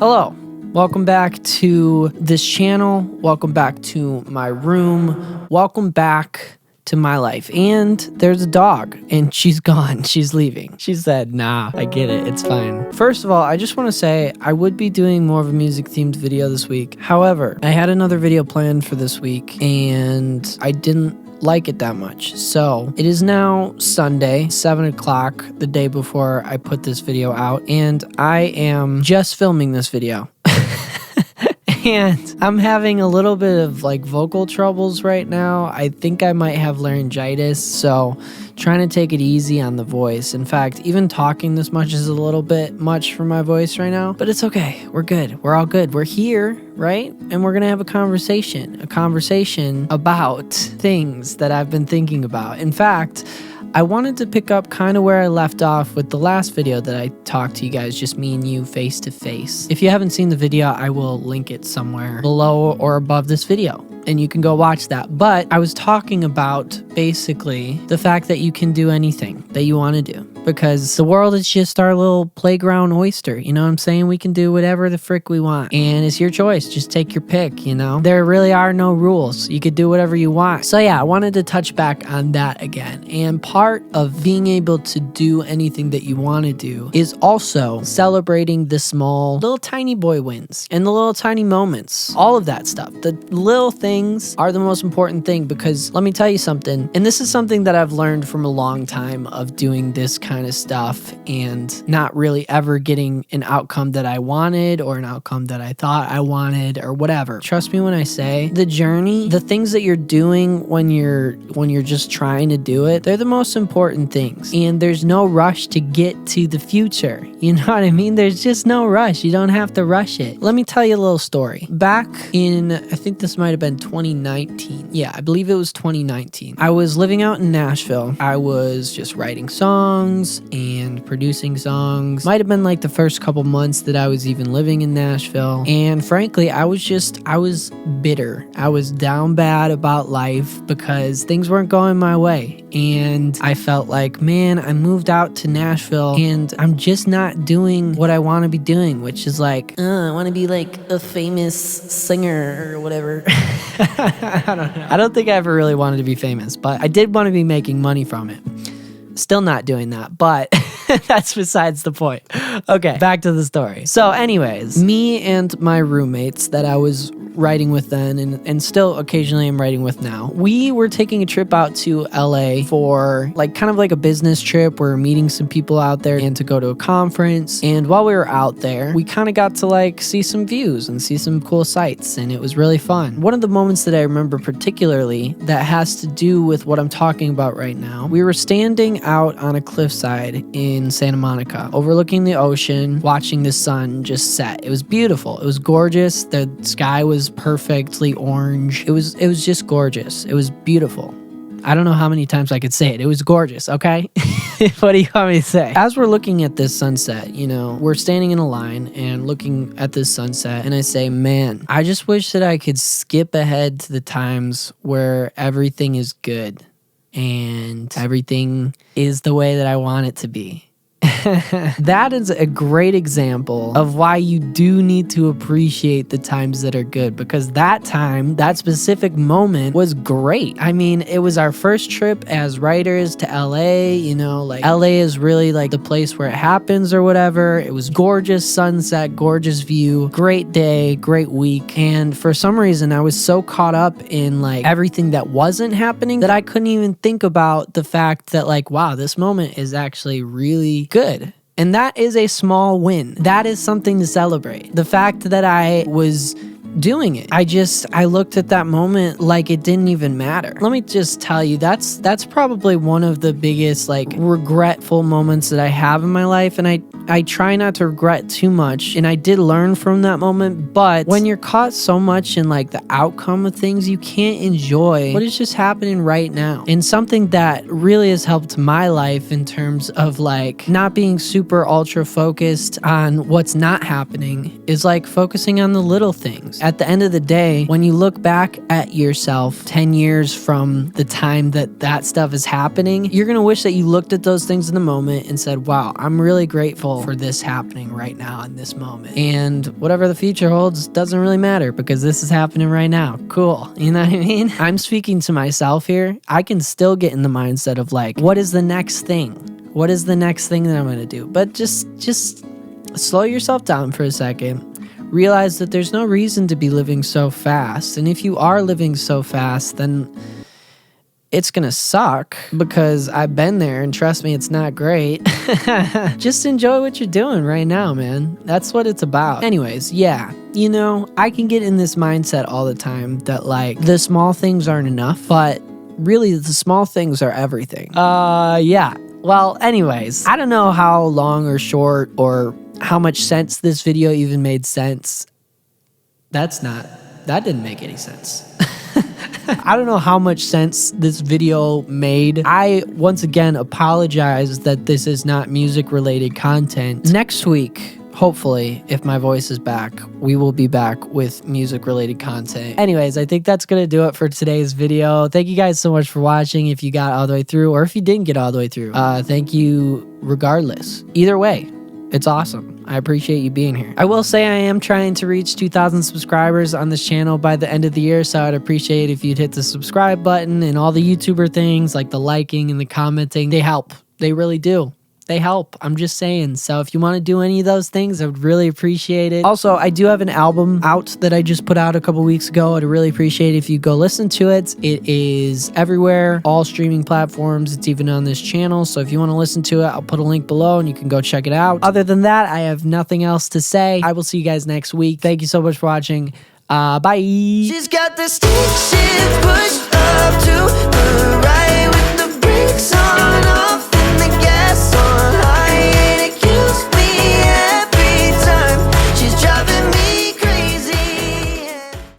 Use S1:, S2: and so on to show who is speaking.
S1: Hello, welcome back to this channel. Welcome back to my room. Welcome back to my life. And there's a dog and she's gone. She's leaving. She said, nah, I get it. It's fine. First of all, I just want to say I would be doing more of a music themed video this week. However, I had another video planned for this week and I didn't like it that much. So it is now Sunday, 7 o'clock, the day before I put this video out, and I am just filming this video. And I'm having a little bit of like vocal troubles right now. I think I might have laryngitis, so trying to take it easy on the voice. In fact, even talking this much is a little bit much for my voice right now, but it's okay. We're good. We're all good. We're here, right? And we're going to have a conversation about things that I've been thinking about. In fact, I wanted to pick up kind of where I left off with the last video that I talked to you guys, just me and you face to face. If you haven't seen the video, I will link it somewhere below or above this video, and you can go watch that. But I was talking about basically the fact that you can do anything that you want to do, because the world is just our little playground oyster. You know what I'm saying? We can do whatever the frick we want, and it's your choice. Just take your pick, you know? There really are no rules. You could do whatever you want. So yeah, I wanted to touch back on that again. And part of being able to do anything that you want to do is also celebrating the small, little tiny boy wins and the little tiny moments. All of that stuff. The little things are the most important thing, because let me tell you something, and this is something that I've learned from a long time of doing this kind of stuff and not really ever getting an outcome that I wanted or an outcome that I thought I wanted or whatever. Trust me when I say the journey, the things that you're doing when you're just trying to do it, they're the most important things. And there's no rush to get to the future. You know what I mean? There's just no rush. You don't have to rush it. Let me tell you a little story. Back in, I think this might have been 2019. Yeah, I believe it was 2019. I was living out in Nashville. I was just writing songs and producing songs. Might have been like the first couple months that I was even living in Nashville. And frankly, I was bitter. I was down bad about life because things weren't going my way. And I felt like, man, I moved out to Nashville and I'm just not doing what I want to be doing, which is like, I want to be like a famous singer or whatever. I don't know. I don't think I ever really wanted to be famous, but I did want to be making money from it. Still not doing that, but that's besides the point. Okay, back to the story. So anyways, me and my roommates that I was writing with then and still occasionally I'm writing with now, we were taking a trip out to LA for like kind of like a business trip. We're meeting some people out there and to go to a conference. And while we were out there, we kind of got to like see some views and see some cool sights, and it was really fun. One of the moments that I remember particularly that has to do with what I'm talking about right now, we were standing out on a cliffside in Santa Monica, overlooking the ocean, watching the sun just set. It was beautiful. It was gorgeous. The sky was perfectly orange. It was just gorgeous. It was beautiful. I don't know how many times I could say it. It was gorgeous, okay? What do you want me to say? As we're looking at this sunset, you know, we're standing in a line and looking at this sunset, and I say, man, I just wish that I could skip ahead to the times where everything is good and everything is the way that I want it to be. That is a great example of why you do need to appreciate the times that are good, because that time, that specific moment was great. I mean, it was our first trip as writers to LA, you know, like LA is really like the place where it happens or whatever. It was gorgeous sunset, gorgeous view, great day, great week. And for some reason, I was so caught up in like everything that wasn't happening that I couldn't even think about the fact that like, wow, this moment is actually really good. And that is a small win. That is something to celebrate. The fact that I was doing it, I looked at that moment like it didn't even matter. Let me just tell you, that's probably one of the biggest like regretful moments that I have in my life, and I try not to regret too much, and I did learn from that moment. But when you're caught so much in like the outcome of things, you can't enjoy what is just happening right now. And something that really has helped my life in terms of like not being super ultra focused on what's not happening is like focusing on the little things. At the end of the day, when you look back at yourself 10 years from the time that stuff is happening, you're going to wish that you looked at those things in the moment and said, wow, I'm really grateful for this happening right now in this moment. And whatever the future holds doesn't really matter because this is happening right now. Cool. You know what I mean? I'm speaking to myself here. I can still get in the mindset of like, what is the next thing? What is the next thing that I'm going to do? But just slow yourself down for a second. Realize that there's no reason to be living so fast. And if you are living so fast, then it's gonna suck because I've been there and trust me, it's not great. Just enjoy what you're doing right now, man. That's what it's about. Anyways, yeah, you know, I can get in this mindset all the time that like the small things aren't enough, but really the small things are everything. Yeah. Well, anyways, I don't know how long or short or how much sense this video even made sense. That didn't make any sense. I don't know how much sense this video made. I, once again, apologize that this is not music-related content. Next week, hopefully, if my voice is back, we will be back with music-related content. Anyways, I think that's going to do it for today's video. Thank you guys so much for watching if you got all the way through, or if you didn't get all the way through. Thank you regardless. Either way, it's awesome. I appreciate you being here. I will say I am trying to reach 2,000 subscribers on this channel by the end of the year, so I'd appreciate if you'd hit the subscribe button and all the YouTuber things like the liking and the commenting. They help. They really do. They help. I'm just saying. So if you want to do any of those things, I would really appreciate it. Also, I do have an album out that I just put out a couple weeks ago. I'd really appreciate it if you go listen to it. It is everywhere, all streaming platforms. It's even on this channel. So if you want to listen to it, I'll put a link below and you can go check it out. Other than that, I have nothing else to say. I will see you guys next week. Thank you so much for watching. Bye.
S2: She's got the stick shift pushed up to the right with the brakes on off.